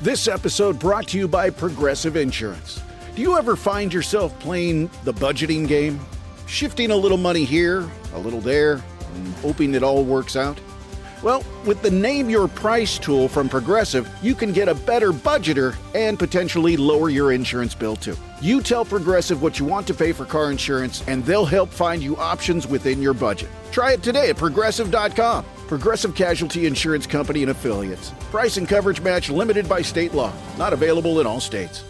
This episode brought to you by Progressive Insurance. Do you ever find yourself playing the budgeting game? Shifting a little money here, a little there, and hoping it all works out? Well, with the Name Your Price tool from Progressive, you can get a better budgeter and potentially lower your insurance bill too. You tell Progressive what you want to pay for car insurance, and they'll help find you options within your budget. Try it today at Progressive.com. Progressive Casualty Insurance Company and Affiliates. Price and coverage match limited by state law. Not available in all states.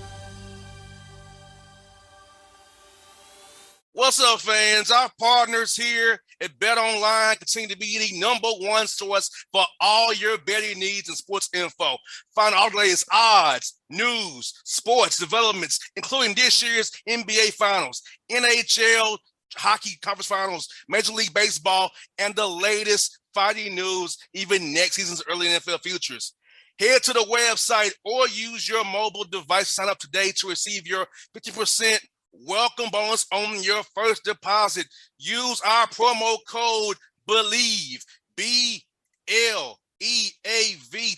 What's up, fans? Our partners here at BetOnline continue to be the number one source for all your betting needs and sports info. Find all the latest odds, news, sports developments, including this year's NBA Finals, NHL Hockey Conference Finals, Major League Baseball, and the latest fighting news, even next season's early NFL futures. Head to the website or use your mobile device to sign up today to receive your 50% welcome bonus on your first deposit. Use our promo code BELIEVE, BLEAV,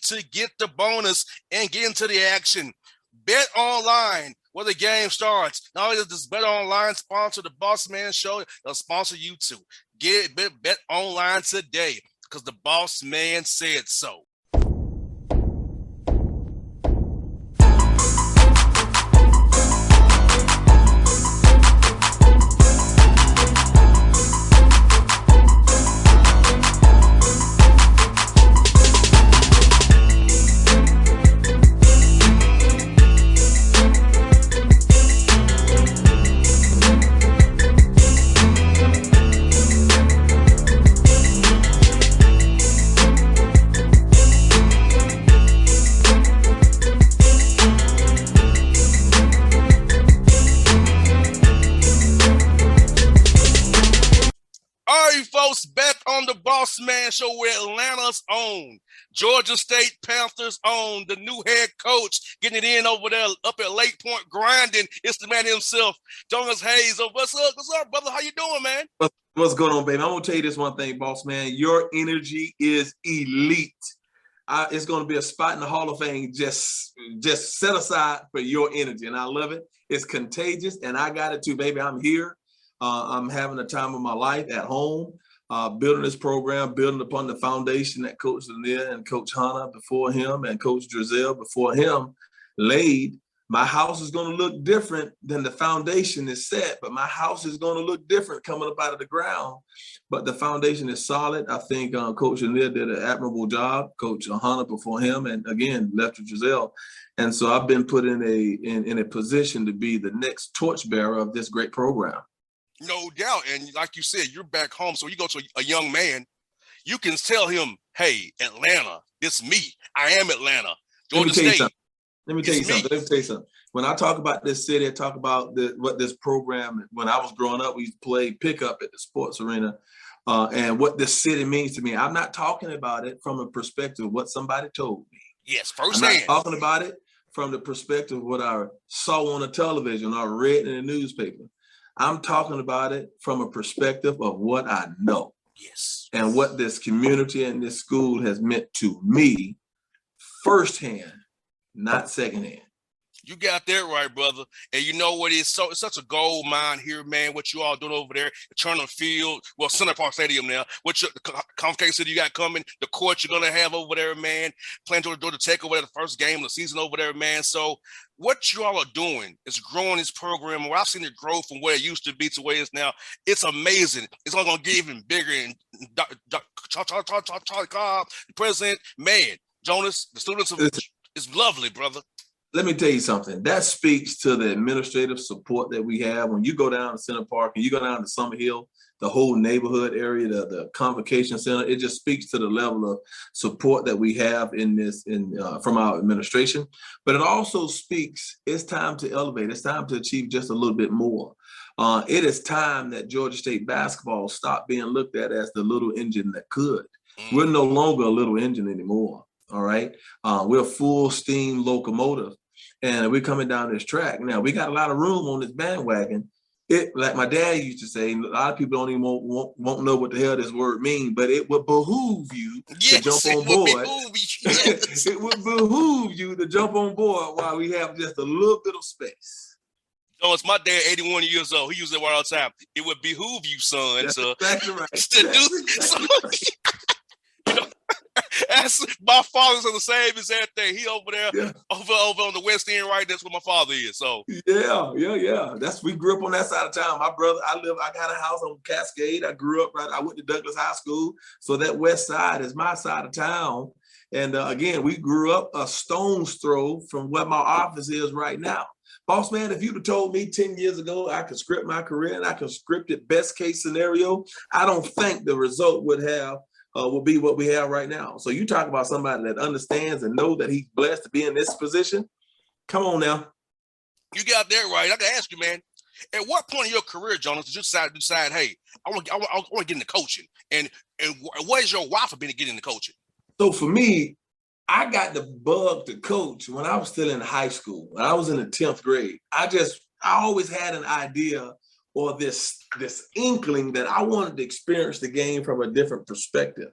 to get the bonus and get into the action. Bet online where the game starts. Not only does this Bet Online sponsor the Bossman Show, they'll sponsor you too. Get Bet Online today because the Boss Man said so. Back on the Bossman Show, where Atlanta's own, Georgia State Panthers own, the new head coach getting it in over there up at Lake Point grinding. It's the man himself, Jonas Hayes. So what's up, brother? How you doing, man? What's going on, baby? I'm gonna tell you this one thing, boss man. Your energy is elite. It's gonna be a spot in the Hall of Fame just set aside for your energy, and I love it. It's contagious, and I got it too, baby. I'm here. I'm having the time of my life at home. Building this program, building upon the foundation that Coach Lanier and Coach Hanna before him and Coach Drizel before him laid. My house is going to look different than the foundation is set, but my house is going to look different coming up out of the ground. But the foundation is solid. I think Coach Lanier did an admirable job. Coach Hanna before him, and again, Lefty Drizel. And so I've been put in a position to be the next torchbearer of this great program. No doubt. And like you said, you're back home. So you go to a young man, you can tell him, hey, Atlanta, it's me. I am Atlanta. Georgia State. Let me tell you something. When I talk about this city, I talk about what this program, when I was growing up, we used to play pickup at the sports arena, and what this city means to me. I'm not talking about it from a perspective of what somebody told me. Yes, firsthand. I'm not talking about it from the perspective of what I saw on the television or read in the newspaper. I'm talking about it from a perspective of what I know. Yes. And what this community and this school has meant to me firsthand, not secondhand. You got that right, brother. And you know what? It's such a gold mine here, man. What you all doing over there at Turner Field, well, Center Park Stadium now. What the convocation you got coming, the court you're gonna have over there, man. Playing Georgia Tech over there, the first game of the season over there, man. So what you all are doing is growing this program. Where I've seen it grow from where it used to be to where it is now. It's amazing. It's only gonna get even bigger. And Charlie Cobb, the president, man, Jonas, the students, it's lovely, brother. Let me tell you something. That speaks to the administrative support that we have. When you go down to Center Park and you go down to Summer Hill, the whole neighborhood area, the convocation center, it just speaks to the level of support that we have in this, from our administration. But it also speaks, it's time to elevate. It's time to achieve just a little bit more. It is time that Georgia State basketball stop being looked at as the little engine that could. We're no longer a little engine anymore. All right. We're a full steam locomotive, and we're coming down this track. Now, we got a lot of room on this bandwagon it, like my dad used to say, a lot of people don't even won't know what the hell this word means, but it would behoove you to jump on board. Yes. It would behoove you to jump on board while we have just a little bit of space. Jonas, my dad, 81 years old. He used that word all the time. It would behoove you, son, That's to, exactly right. to do so. You know, that's my father's on the same exact thing. He over there, over on the West End, right? That's where my father is. So yeah. We grew up on that side of town. My brother, I got a house on Cascade. I grew up right. I went to Douglas High School, so that West Side is my side of town. And again, we grew up a stone's throw from where my office is right now. Boss man, if you'd have told me 10 years ago I could script my career and I could script it best case scenario, I don't think the result would be what we have right now. So you talk about somebody that understands and know that he's blessed to be in this position. Come on now. You got that right. I can ask you, man. At what point in your career, Jonas, did you decide, hey, I want to get into coaching? And what is your why for being to get into coaching? So for me, I got the bug to coach when I was still in high school. When I was in the 10th grade. I always had an idea or this inkling that I wanted to experience the game from a different perspective.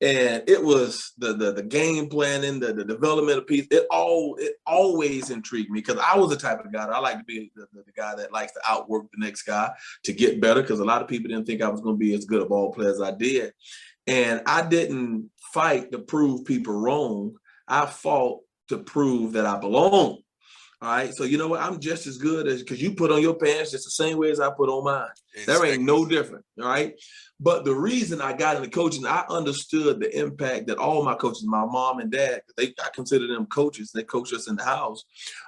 And it was the game planning, the development of piece. It always intrigued me because I was the type of guy that I like to be the guy that likes to outwork the next guy to get better, because a lot of people didn't think I was going to be as good a ball player as I did. And I didn't fight to prove people wrong. I fought to prove that I belong. All right. So you know what? I'm just as good as, because you put on your pants just the same way as I put on mine. Exactly. There ain't no different. All right. But the reason I got into coaching, I understood the impact that all my coaches, my mom and dad, I consider them coaches. They coach us in the house.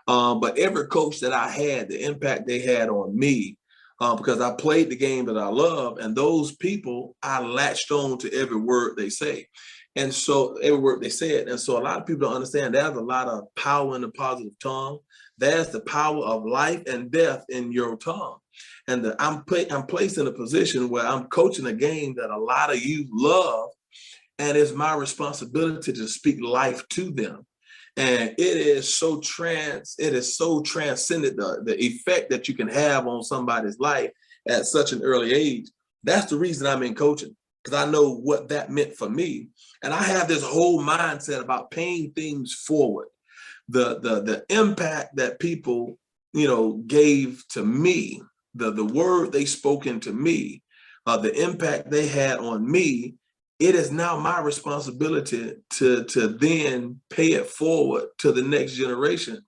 But every coach that I had, the impact they had on me, because I played the game that I love, and those people, I latched on to every word they say. And so every word they said. And so a lot of people don't understand there's a lot of power in the positive tongue. There's the power of life and death in your tongue. And I'm placed in a position where I'm coaching a game that a lot of you love, and it's my responsibility to speak life to them. And it is so transcendent, the effect that you can have on somebody's life at such an early age. That's the reason I'm in coaching, because I know what that meant for me. And I have this whole mindset about paying things forward. The impact that people, gave to me, the word they spoke into me, the impact they had on me, it is now my responsibility to then pay it forward to the next generation.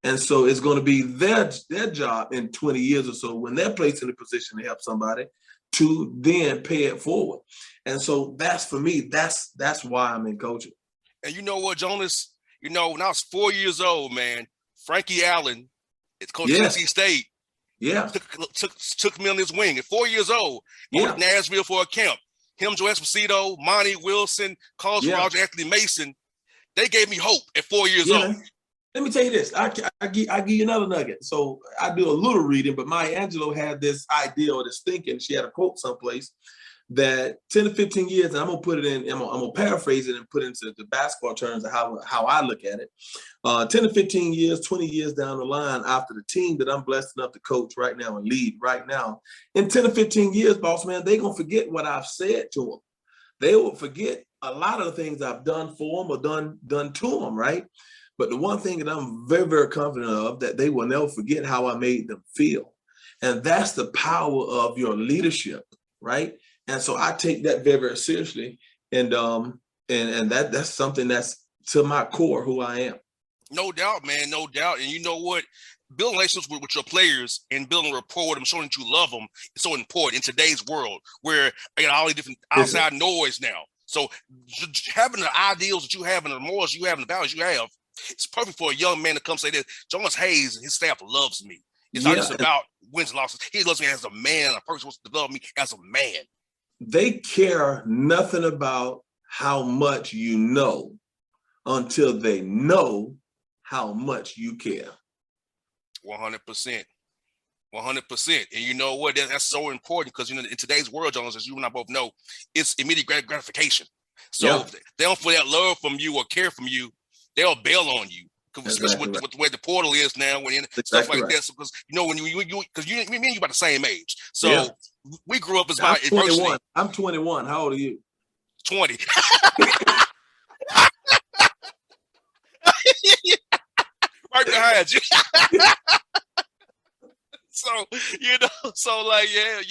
And so it's going to be their job in 20 years or so, when they're placed in a position to help somebody, to then pay it forward. And so that's, for me, that's why I'm in coaching. And you know what, Jonas? When I was 4 years old, man, Frankie Allen, it's coach Tennessee State. Yeah. Took me on his wing at 4 years old. I went to Nashville for a camp. Him, Joe Esposito, Monty Wilson, Carlos Roger, Anthony Mason, they gave me hope at 4 years old. Let me tell you this. I give you another nugget. So I do a little reading, but Maya Angelou had this idea or this thinking. She had a quote someplace that 10 to 15 years, and I'm gonna put it in, I'm gonna paraphrase it and put it into the basketball terms of how I look at it. 10 to 15 years, 20 years down the line, after the team that I'm blessed enough to coach right now and lead right now, in 10 to 15 years, boss man, they're gonna forget what I've said to them. They will forget a lot of the things I've done for them or done to them, right? But the one thing that I'm very, very confident of, that they will never forget how I made them feel. And that's the power of your leadership, right? And so I take that very, very seriously. And that's something that's to my core, who I am. No doubt, man, no doubt. And you know what? Building relationships with your players and building a rapport with them, showing that you love them, is so important in today's world where I got all these different outside noise now. So having the ideals that you have and the morals you have and the values you have, it's perfect for a young man to come say this. Jonas Hayes and his staff loves me. It's not just about wins and losses. He loves me as a man. A person wants to develop me as a man. They care nothing about how much you know until they know how much you care. 100%. 100%. And you know what? That's so important, because, in today's world, Jonas, as you and I both know, it's immediate gratification. So if they don't feel that love from you or care from you, they'll bail on you, especially Exactly right. with the way the portal is now, when stuff Exactly like right. that. So, because when because me and you about the same age, so Yeah. we grew up as I'm about adversity. 21. I'm 21. How old are you? 20. Right behind you. So, so like, yeah,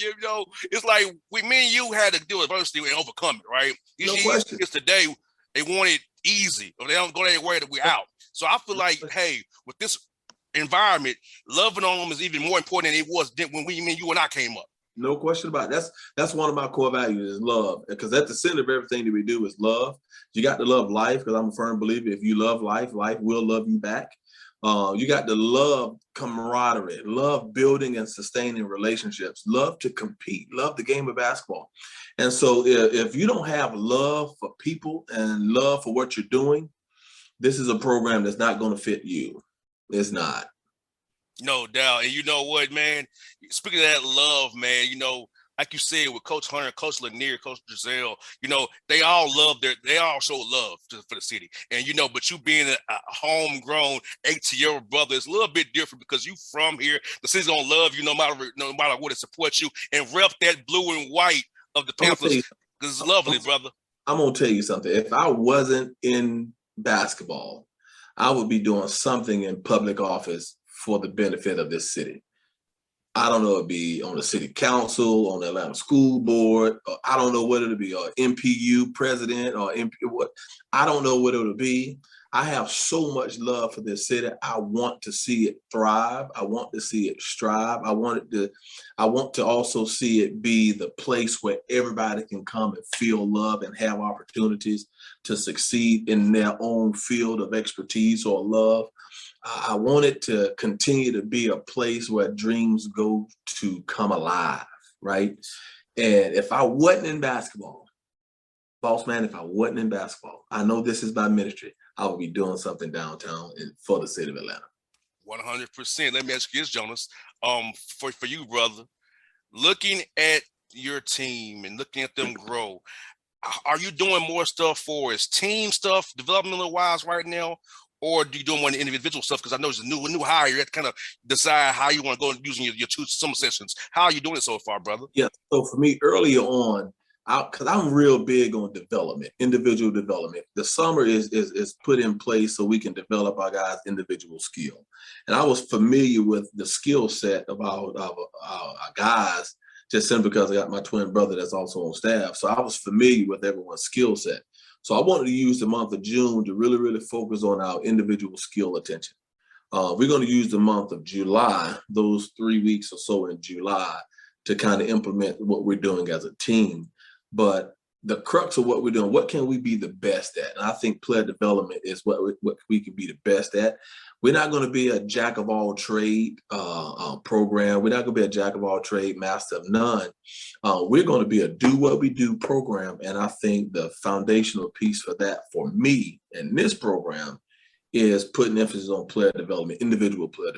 it's like me and you had to deal with adversity and overcome it, right? No These question. kids today, they want it easy, or they don't go anywhere that we're out. So I feel like, hey, with this environment, loving on them is even more important than it was when you and I came up. No question about it. That's one of my core values is love. Because at the center of everything that we do is love. You got to love life, because I'm a firm believer if you love life, life will love you back. You got to love camaraderie, love building and sustaining relationships, love to compete, love the game of basketball. And so if you don't have love for people and love for what you're doing, this is a program that's not going to fit you. It's not. No doubt. And you know what, man? Speaking of that love, man, like you said, with Coach Hunter, Coach Lanier, Coach Giselle, they all show love for the city. And, but you being a homegrown 18-year-old brother is a little bit different because you from here. The city's going to love you no matter what, it support you and rep that blue and white of the Panthers because it's lovely, brother. I'm going to tell you something. If I wasn't in basketball, I would be doing something in public office for the benefit of this city. I don't know, it'd be on the city council, on the Atlanta school board. I don't know what it'll be, or MPU president or MP, what. I don't know what it'll be. I have so much love for this city. I want to see it thrive. I want to see it strive. I want to also see it be the place where everybody can come and feel love and have opportunities to succeed in their own field of expertise or love. I want it to continue to be a place where dreams go to come alive, right? And if I wasn't in basketball, Bossman, if I wasn't in basketball, I know this is my ministry, I would be doing something downtown for the city of Atlanta. 100%. Let me ask you this, Jonas. For you, brother, looking at your team and looking at them grow, are you doing more stuff for his team stuff, developmental wise right now? Or do you do more individual stuff? Because I know it's a new hire. You have to kind of decide how you want to go using your two summer sessions. How are you doing it so far, brother? Yeah. So for me, earlier on, because I'm real big on development, individual development. The summer is put in place so we can develop our guys' individual skill. And I was familiar with the skill set of our guys just simply because I got my twin brother that's also on staff. So I was familiar with everyone's skill set. So I wanted to use the month of June to really, really focus on our individual skill attention. We're going to use the month of July, those 3 weeks or so in July, to kind of implement what we're doing as a team. But the crux of what we're doing, what can we be the best at? And I think player development is what we can be the best at. We're not going to be a jack of all trade program. We're not going to be a jack of all trade, master of none. We're going to be a do what we do program. And I think the foundational piece for that for me in this program is putting emphasis on player development, individual player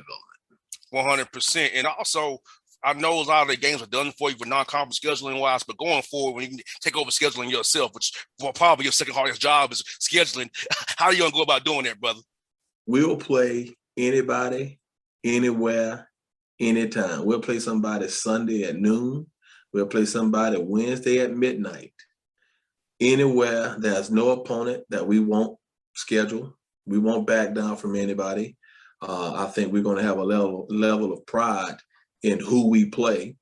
development. 100%. And also, I know a lot of the games are done for you for non-conference scheduling wise, but going forward, when you take over scheduling yourself, which probably your second hardest job is scheduling, how are you going to go about doing that, brother? We'll play anybody, anywhere, anytime. We'll play somebody Sunday at noon. We'll play somebody Wednesday at midnight. Anywhere, there's no opponent that we won't schedule. We won't back down from anybody. I think we're going to have a level of pride in who we play,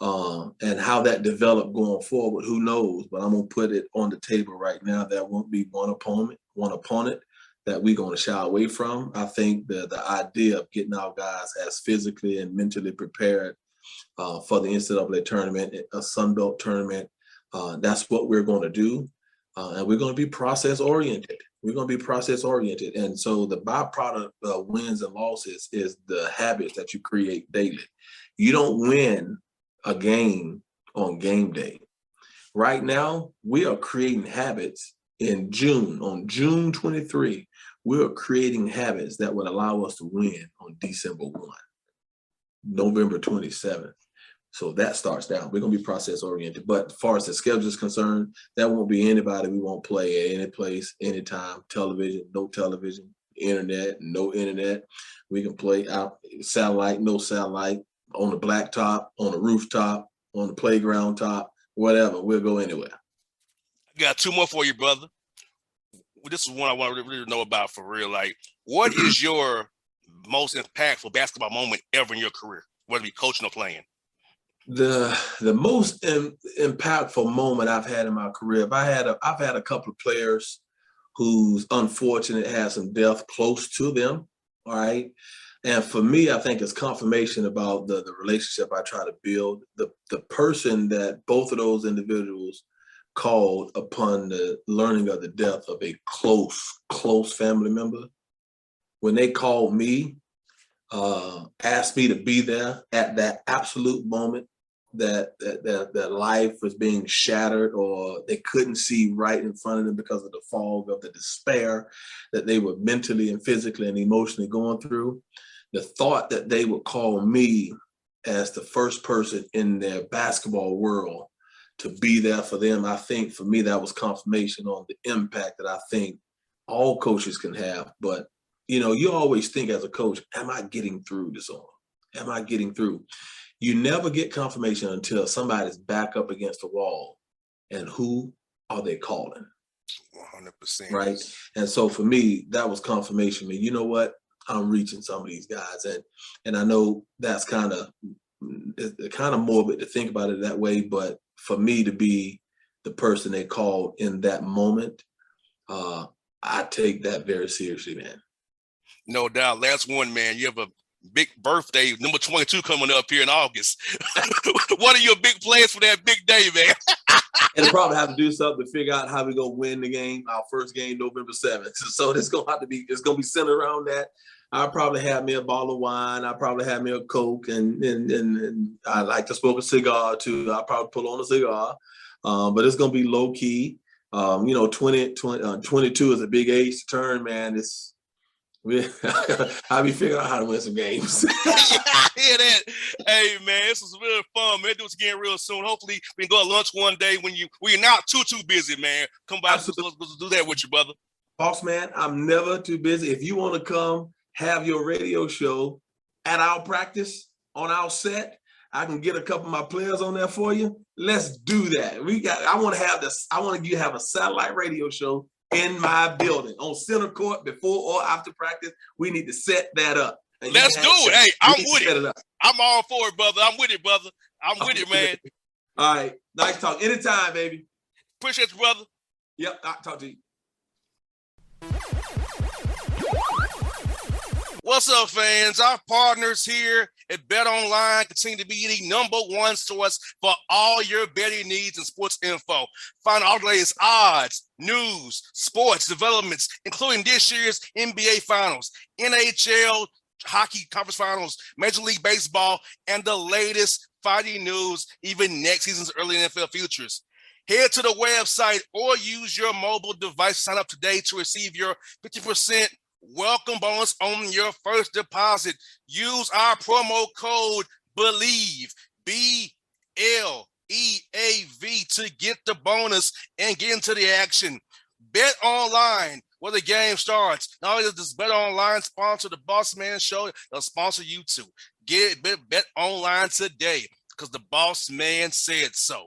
and how that developed going forward. Who knows? But I'm going to put it on the table right now. There won't be one opponent that we're going to shy away from. I think the idea of getting our guys as physically and mentally prepared for the NCAA tournament, a Sun Belt tournament, that's what we're going to do. And we're going to be process oriented. We're going to be process oriented. And so the byproduct of wins and losses is the habits that you create daily. You don't win a game on game day. Right now, we are creating habits in June. On June 23, we are creating habits that would allow us to win on December 1, November 27th. So that starts down. We're going to be process oriented. But as far as the schedule is concerned, that won't be anybody we won't play at any place, anytime, television, no television, internet, no internet. We can play out satellite, no satellite, on the blacktop, on the rooftop, on the playground top, whatever. We'll go anywhere. I got two more for you, brother. This is one I want to really know about for real. Like, what is your most impactful basketball moment ever in your career, whether it be coaching or playing? The most impactful moment I've had in my career, I've had a couple of players who's unfortunate had some death close to them. All right. And for me, I think it's confirmation about the relationship I try to build. The person that both of those individuals called upon the learning of the death of a close family member, when they called me, asked me to be there at that absolute moment that life was being shattered, or they couldn't see right in front of them because of the fog of the despair that they were mentally and physically and emotionally going through. The thought that they would call me as the first person in their basketball world to be there for them, I think for me, that was confirmation on the impact that I think all coaches can have. But, you know, you always think as a coach, am I getting through this on? Am I getting through? You never get confirmation until somebody's back up against the wall. And who are they calling? 100%. Right. And so for me, that was confirmation. I mean, you know what? I'm reaching some of these guys. And I know that's kind of morbid to think about it that way. But for me to be the person they called in that moment, I take that very seriously, man. No doubt. Last one, man. You have a big birthday, number 22, coming up here in August. What are your big plans for that big day, man? It'll probably have to do something to figure out how we go win the game, our first game, November 7th. So it's gonna be centered around that. I'll probably have me a bottle of wine. I'll probably have me a Coke, and I like to smoke a cigar too. I'll probably pull on a cigar, but it's gonna be low key. 22 is a big age to turn, man. I'll be figuring out how to win some games. I hear that. Hey, man, this was really fun, man. Do this again real soon. Hopefully, we can go to lunch one day when you're not too busy, man. Come by, let's do that with you, brother. Bossman, I'm never too busy. If you want to come have your radio show at our practice on our set, I can get a couple of my players on there for you. Let's do that. I want you to have a satellite radio show in my building on center court before or after practice. We need to set that up. Let's do it. Hey, I'm with it. I'm all for it, brother. I'm with it, brother. I'm with it, man. All right. Nice talk. Anytime, baby. Appreciate you, brother. Yep. I'll talk to you. What's up, fans? Our partners here at Bet Online continue to be the #1 source for all your betting needs and sports info. Find all the latest odds, news, sports developments, including this year's NBA Finals, NHL Hockey Conference Finals, Major League Baseball, and the latest fighting news, even next season's early NFL futures. Head to the website or use your mobile device to sign up today to receive your 50% welcome bonus on your first deposit. Use our promo code BELIEVE, BLEAV, to get the bonus and get into the action. Bet Online, where the game starts. Not only does this Bet Online sponsor the Bossman Show, they'll sponsor you too. Bet Online today because the Bossman said so.